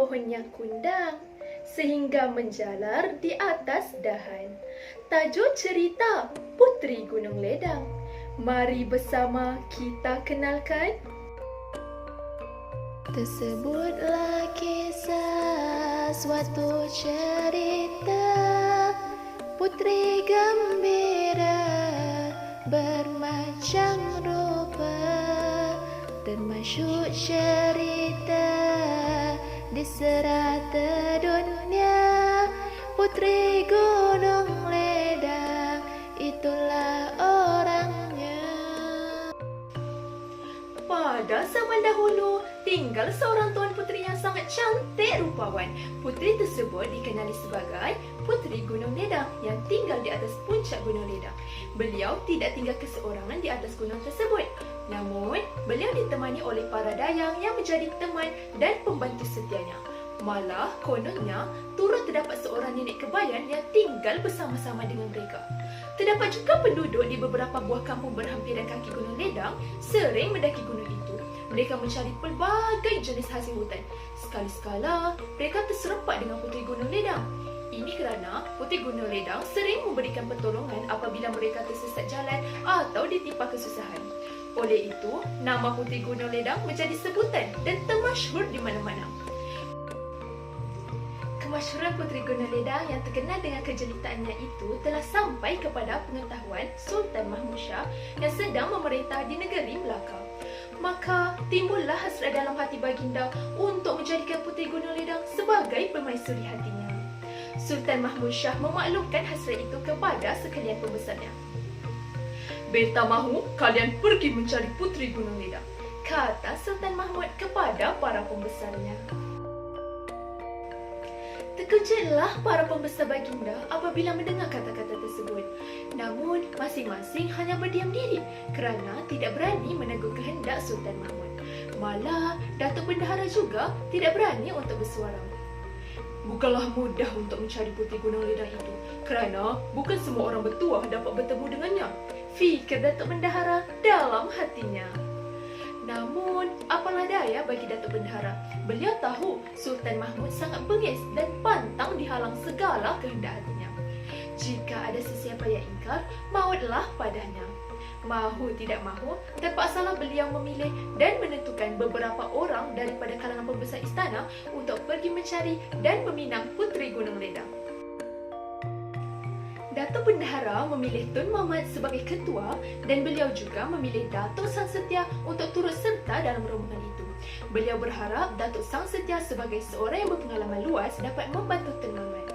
pohonnya kundang sehingga menjalar di atas dahan. Tajuk cerita Puteri Gunung Ledang. Mari bersama kita kenalkan. Tersebutlah kisah suatu cerita putri gembira bermacam rupa dan masyhur cerita di serata dunia. Puteri Gunung Ledang, itulah orangnya. Pada zaman dahulu, tinggal seorang tuan puteri yang sangat cantik rupawan. Puteri tersebut dikenali sebagai Puteri Gunung Ledang yang tinggal di atas puncak Gunung Ledang. Beliau tidak tinggal keseorangan di atas gunung tersebut. Namun, beliau ditemani oleh para dayang yang menjadi teman dan pembantu setianya. Malah, kononnya, turut terdapat seorang nenek kebayan yang tinggal bersama-sama dengan mereka. Terdapat juga penduduk di beberapa buah kampung berhampiran kaki Gunung Ledang sering mendaki gunung itu. Mereka mencari pelbagai jenis hasil hutan. Sekali-sekala, mereka terserempak dengan Puteri Gunung Ledang. Ini kerana Puteri Gunung Ledang sering memberikan pertolongan apabila mereka tersesat jalan atau ditimpa kesusahan. Oleh itu, nama Puteri Gunung Ledang menjadi sebutan dan termasyhur di mana-mana. Kemasyhuran Puteri Gunung Ledang yang terkenal dengan kejelitaannya itu telah sampai kepada pengetahuan Sultan Mahmud Shah yang sedang memerintah di negeri Melaka. Maka timbullah hasrat dalam hati baginda untuk menjadikan Puteri Gunung Ledang sebagai permaisuri hatinya. Sultan Mahmud Shah memaklumkan hasrat itu kepada sekalian pembesarnya. "Beta mahu kalian pergi mencari Puteri Gunung Ledang," kata Sultan Mahmud kepada para pembesarnya. Terkejutlah para pembesar baginda apabila mendengar kata-kata tersebut. Namun, masing-masing hanya berdiam diri kerana tidak berani menegur kehendak Sultan Mahmud. Malah, Datuk Bendahara juga tidak berani untuk bersuara. "Bukanlah mudah untuk mencari Puteri Gunung Ledang itu kerana bukan semua orang bertuah dapat bertemu dengannya," fikir Datuk Bendahara dalam hatinya. Namun, apalah daya bagi Datuk Bendahara. Beliau tahu Sultan Mahmud sangat bengis dan pantang dihalang segala kehendak hatinya. Jika ada sesiapa yang ingkar, mautlah padanya. Mahu tidak mahu, terpaksalah beliau memilih dan menentukan beberapa orang daripada kalangan pembesar istana untuk pergi mencari dan meminang Puteri Gunung Ledang. Datuk Bendahara memilih Tun Mamat sebagai ketua dan beliau juga memilih Datuk Sang Setia untuk turut serta dalam rombongan itu. Beliau berharap Datuk Sang Setia sebagai seorang yang berpengalaman luas dapat membantu Tun Mamat.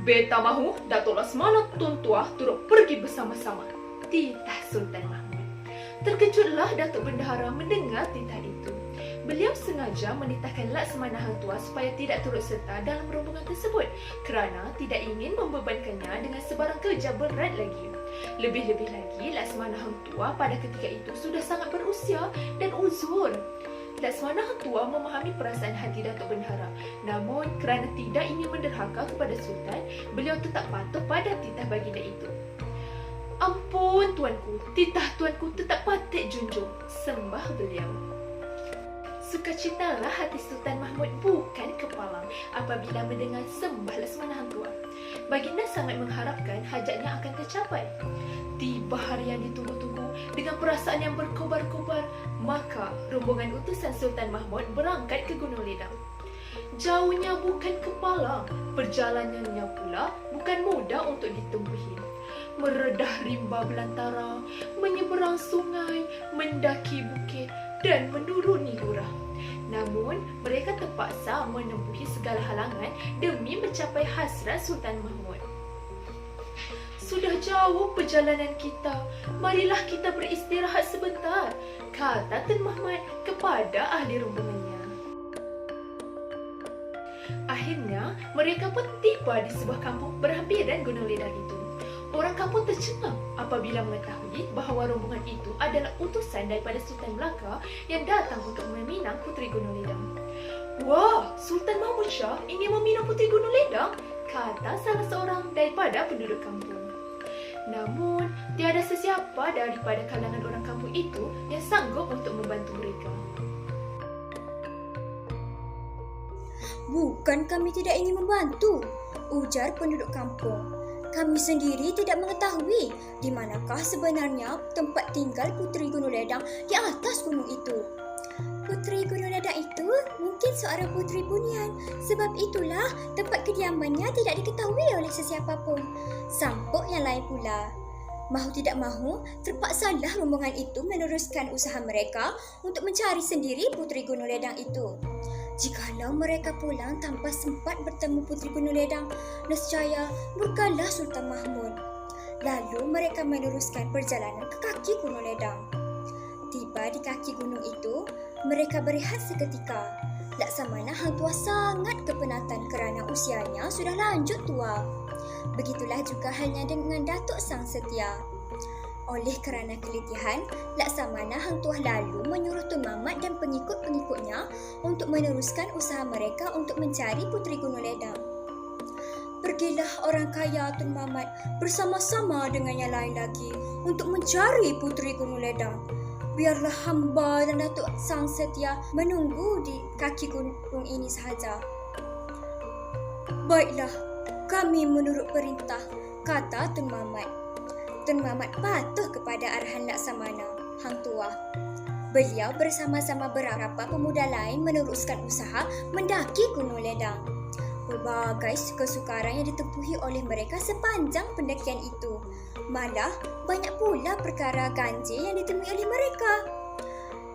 "Beta mahu Datuk Lesmana Tun Tuah turut pergi bersama-sama," titah Sultan Mahmud. Terkejutlah Datuk Bendahara mendengar titah itu. Beliau sengaja menitahkan Laksmana Hang Tuah supaya tidak turut serta dalam rombongan tersebut kerana tidak ingin membebankannya dengan sebarang kerja berat lagi. Lebih-lebih lagi, Laksmana Hang Tuah pada ketika itu sudah sangat berusia dan uzur. Laksmana Hang Tuah memahami perasaan hati Datuk Bendahara. Namun, kerana tidak ingin menderhaka kepada Sultan, beliau tetap patuh pada titah baginda itu. "Ampun tuanku, titah tuanku tetap patut junjung," sembah beliau. Sukacitalah hati Sultan Mahmud bukan kepalang apabila mendengar sembah Laksmana Hang Tuah. Baginda sangat mengharapkan hajatnya akan tercapai. Tiba hari yang ditunggu-tunggu dengan perasaan yang berkobar-kobar, maka rombongan utusan Sultan Mahmud berangkat ke Gunung Ledang. Jauhnya bukan kepalang, perjalanannya pula bukan mudah untuk ditempuhi. Meredah rimba belantara, menyeberang sungai, mendaki bukit dan menuruni lurah. Namun, mereka terpaksa menempuhi segala halangan demi mencapai hasrat Sultan Mahmud. "Sudah jauh perjalanan kita, marilah kita beristirahat sebentar," kata Tun Mahmud kepada ahli rombongannya. Akhirnya, mereka pun tiba di sebuah kampung berhampiran Gunung Ledang itu. Orang kampung tercengang apabila mengetahui bahawa rombongan itu adalah utusan daripada Sultan Melaka yang datang untuk meminang Puteri Gunung Ledang. "Wah, Sultan Mahmud Shah ingin meminang Puteri Gunung Ledang," kata salah seorang daripada penduduk kampung. Namun, tiada sesiapa daripada kalangan orang kampung itu yang sanggup untuk membantu mereka. Bukan kami tidak ingin membantu, ujar penduduk kampung. Kami sendiri tidak mengetahui di manakah sebenarnya tempat tinggal Puteri Gunung Ledang di atas gunung itu. Puteri Gunung Ledang itu mungkin seorang puteri bunian, sebab itulah tempat kediamannya tidak diketahui oleh sesiapa pun. Sampuk yang lain pula. Mahu tidak mahu, terpaksalah rombongan itu meneruskan usaha mereka untuk mencari sendiri Puteri Gunung Ledang itu. Jikalau mereka pulang tanpa sempat bertemu Puteri Gunung Ledang, nescaya murkalah Sultan Mahmud. Lalu mereka meneruskan perjalanan ke kaki Gunung Ledang. Tiba di kaki gunung itu, mereka berehat seketika. Laksamana Hang Tuah sangat kepenatan kerana usianya sudah lanjut tua. Begitulah juga halnya dengan Datuk Sang Setia. Oleh kerana keletihan, Laksamana Hang Tuah lalu menyuruh Tun Mamat dan pengikut-pengikutnya untuk meneruskan usaha mereka untuk mencari Puteri Gunung Ledang. Pergilah orang kaya Tun Mamat bersama-sama dengan yang lain lagi untuk mencari Puteri Gunung Ledang. Biarlah hamba dan Datuk Sang Setia menunggu di kaki gunung ini sahaja. Baiklah, kami menurut perintah, kata Tun Mamat. Tun Mamat patuh kepada arahan Laksamana Hang Tuah. Beliau bersama-sama beberapa pemuda lain meneruskan usaha mendaki Gunung Ledang. Berbagai kesukaran yang ditempuhi oleh mereka sepanjang pendakian itu. Malah banyak pula perkara ganjil yang ditemui oleh mereka.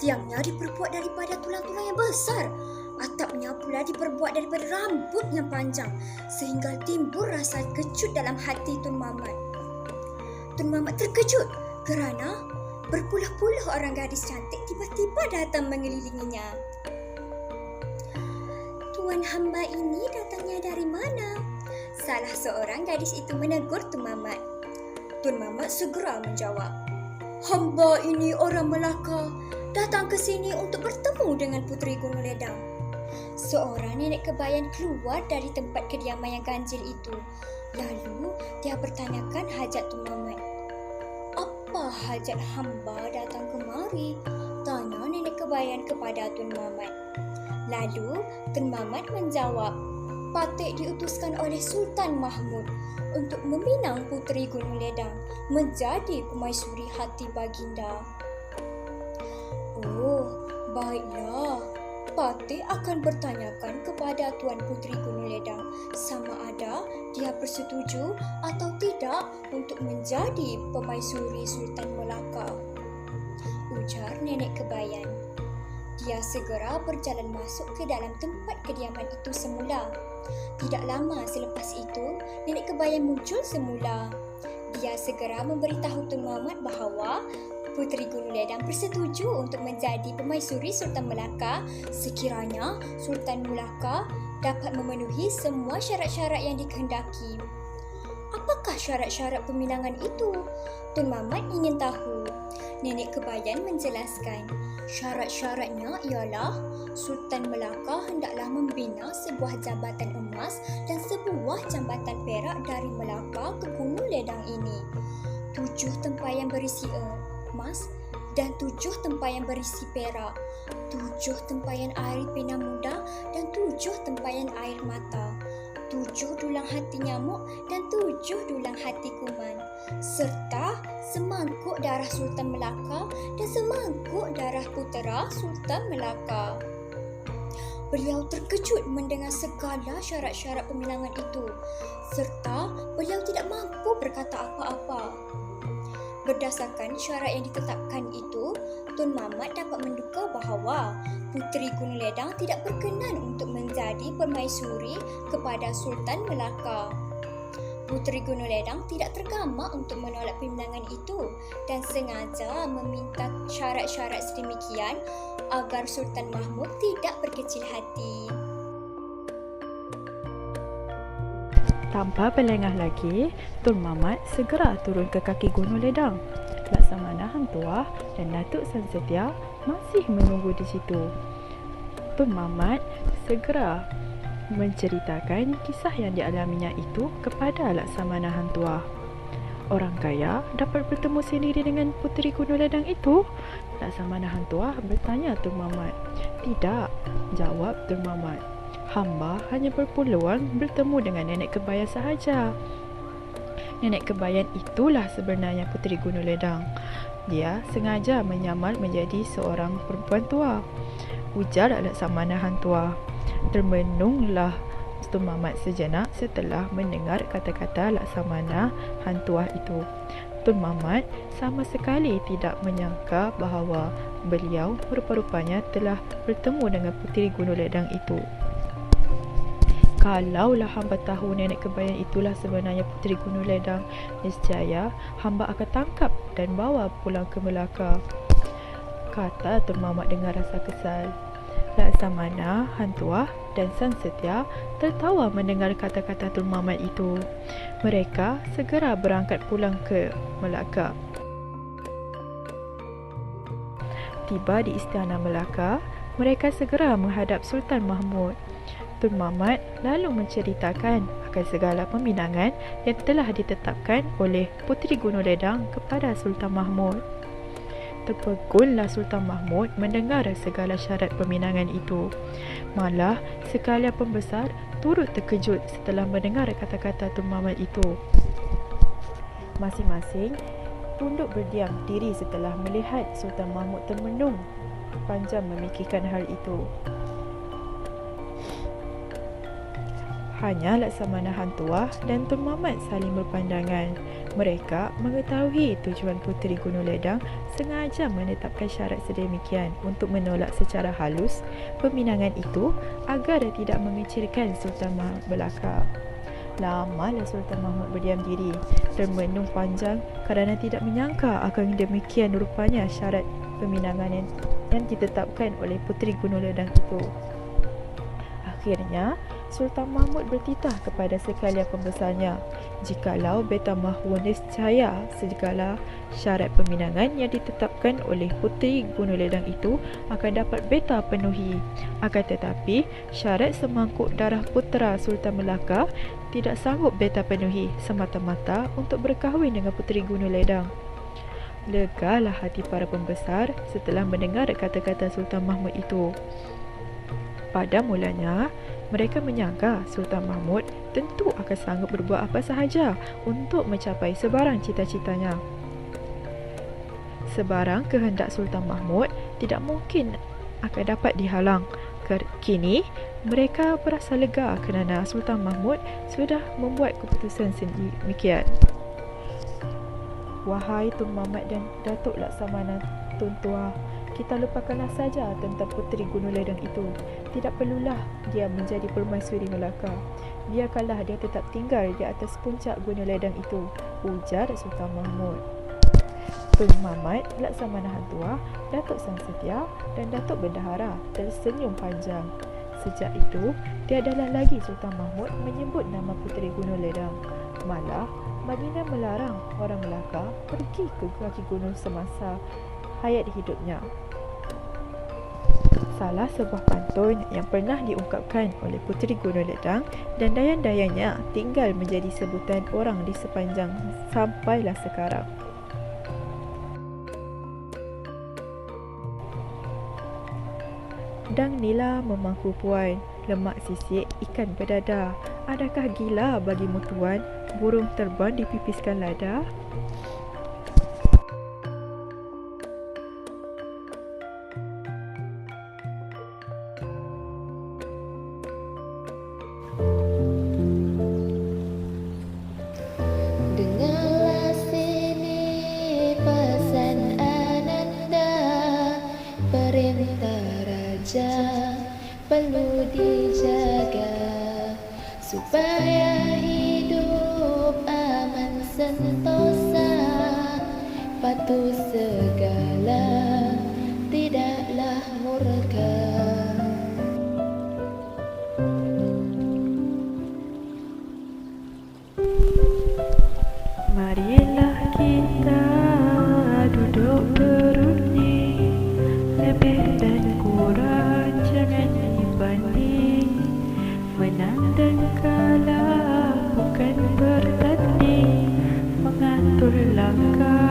Tiangnya diperbuat daripada tulang-tulang yang besar. Atapnya pula diperbuat daripada rambut yang panjang, sehingga timbul rasa kecut dalam hati Tun Mamat. Tun Mamat terkejut kerana berpuluh-puluh orang gadis cantik tiba-tiba datang mengelilinginya. Tuan hamba ini datangnya dari mana? Salah seorang gadis itu menegur Tun Mamat. Tun Mamat segera menjawab, hamba ini orang Melaka, datang ke sini untuk bertemu dengan Puteri Gunung Ledang. Seorang nenek kebayan keluar dari tempat kediaman yang ganjil itu. Lalu dia bertanyakan hajat Tun Mamat. Apa hajat hamba datang kemari? Tanya nenek kebayan kepada Tun Mamat. Lalu Tun Mamat menjawab, patut diutuskan oleh Sultan Mahmud untuk meminang Puteri Gunung Ledang menjadi permaisuri hati baginda. Oh, baiklah. Patih akan bertanyakan kepada Tuan Puteri Gunung Ledang sama ada dia bersetuju atau tidak untuk menjadi permaisuri Sultan Melaka, ujar nenek kebayan. Dia segera berjalan masuk ke dalam tempat kediaman itu semula. Tidak lama selepas itu, nenek kebayan muncul semula. Dia segera memberitahu Tun Mamat bahawa Puteri Gunung Ledang bersetuju untuk menjadi permaisuri Sultan Melaka sekiranya Sultan Melaka dapat memenuhi semua syarat-syarat yang dikehendaki. Apakah syarat-syarat peminangan itu? Tun Mamat ingin tahu. Nenek kebayan menjelaskan, syarat-syaratnya ialah Sultan Melaka hendaklah membina sebuah jambatan emas dan sebuah jambatan perak dari Melaka ke Gunung Ledang ini. 7 tempayan berisi emas dan 7 tempayan berisi perak, 7 tempayan air pina muda dan 7 tempayan air mata, 7 dulang hati nyamuk dan 7 dulang hati kuman, serta semangkuk darah Sultan Melaka dan semangkuk darah putera Sultan Melaka. Beliau terkejut mendengar segala syarat-syarat peminangan itu, serta beliau tidak mampu berkata apa-apa. Berdasarkan syarat yang ditetapkan itu, Tun Mamat dapat menduga bahawa Puteri Gunung Ledang tidak berkenan untuk menjadi permaisuri kepada Sultan Melaka. Puteri Gunung Ledang tidak tergamak untuk menolak peminangan itu dan sengaja meminta syarat-syarat sedemikian agar Sultan Mahmud tidak berkecil hati. Tanpa berlengah lagi, Tun Mamat segera turun ke kaki Gunung Ledang. Laksamana Hang Tuah dan Datuk Sang Setia masih menunggu di situ. Tun Mamat segera menceritakan kisah yang dialaminya itu kepada Laksamana Hang Tuah. Orang kaya dapat bertemu sendiri dengan Puteri Gunung Ledang itu? Laksamana Hang Tuah bertanya Tun Mamat. Tidak, jawab Tun Mamat. hamba hanya berpeluang bertemu dengan nenek kembayan sahaja. Nenek kembayan itulah sebenarnya Puteri Gunung Ledang. Dia sengaja menyamar menjadi seorang perempuan tua, ujar Laksamana Hang Tuah. Termenunglah Tun Mamat sejenak setelah mendengar kata-kata Laksamana Hang Tuah itu. Tun Mamat sama sekali tidak menyangka bahawa beliau rupa-rupanya telah bertemu dengan Puteri Gunung Ledang itu. Kalaulah hamba tahu nenek kembayan itulah sebenarnya Puteri Gunung Ledang, niscaya hamba akan tangkap dan bawa pulang ke Melaka, kata Tun Mamat dengan rasa kesal. Laksamana Hang Tuah dan Sang Setia tertawa mendengar kata-kata Tun Mamat itu. Mereka segera berangkat pulang ke Melaka. Tiba di Istana Melaka, mereka segera menghadap Sultan Mahmud. Tun Mamat lalu menceritakan akan segala peminangan yang telah ditetapkan oleh Puteri Gunung Ledang kepada Sultan Mahmud. Terpegunlah Sultan Mahmud mendengar segala syarat peminangan itu. Malah sekalian pembesar turut terkejut setelah mendengar kata-kata Tun Mamat itu. Masing-masing tunduk berdiam diri setelah melihat Sultan Mahmud termenung panjang memikirkan hal itu. Hanya Laksamana Hang Tuah dan Tun Mamat saling berpandangan. Mereka mengetahui tujuan Puteri Gunung Ledang sengaja menetapkan syarat sedemikian untuk menolak secara halus peminangan itu agar tidak mengecilkan Sultan Mahmud Melaka. Lamalah Sultan Mahmud berdiam diri, termenung panjang kerana tidak menyangka akan demikian rupanya syarat peminangan yang ditetapkan oleh Puteri Gunung Ledang itu. Akhirnya, Sultan Mahmud bertitah kepada sekalian pembesarnya, jikalau beta mahu niscaya segala syarat peminangan yang ditetapkan oleh Puteri Gunung Ledang itu akan dapat beta penuhi. Akan tetapi, syarat semangkuk darah putera Sultan Melaka tidak sanggup beta penuhi semata-mata untuk berkahwin dengan Puteri Gunung Ledang. Legalah hati para pembesar setelah mendengar kata-kata Sultan Mahmud itu. Pada mulanya, mereka menyangka Sultan Mahmud tentu akan sanggup berbuat apa sahaja untuk mencapai sebarang cita-citanya. Sebarang kehendak Sultan Mahmud tidak mungkin akan dapat dihalang. Kini, mereka berasa lega kerana Sultan Mahmud sudah membuat keputusan sedemikian. Wahai Tun Mamat dan Datuk Laksamana Tun Tuah, kita lupakanlah saja tentang Puteri Gunung Ledang itu. Tidak perlulah dia menjadi permaisuri Melaka. Biarkanlah dia tetap tinggal di atas puncak Gunung Ledang itu, ujar Sultan Mahmud. Tun Mamat, Laksamana Hang Tuah, Datuk Sang Setia dan Datuk Bendahara tersenyum panjang. Sejak itu, tiadalah lagi Sultan Mahmud menyebut nama Puteri Gunung Ledang. Malah, baginda melarang orang Melaka pergi ke kaki gunung semasa hayat hidupnya. Salah sebuah pantun yang pernah diungkapkan oleh Puteri Gunung Ledang dan dayan-dayannya tinggal menjadi sebutan orang di sepanjang sampailah sekarang. Dang nila memangku puan, lemak sisik ikan berdada. Adakah gila bagimu tuan, burung terbang dipipiskan lada? Dengarlah sini pesan Ananda, perintah raja perlu dijaga supaya hidup aman sentosa, patuh segala tidaklah murka. Marilah kita duduk berunding, lebih dan kurang jangan dibanding. Menang dan kalah bukan bertanding, mengatur langkah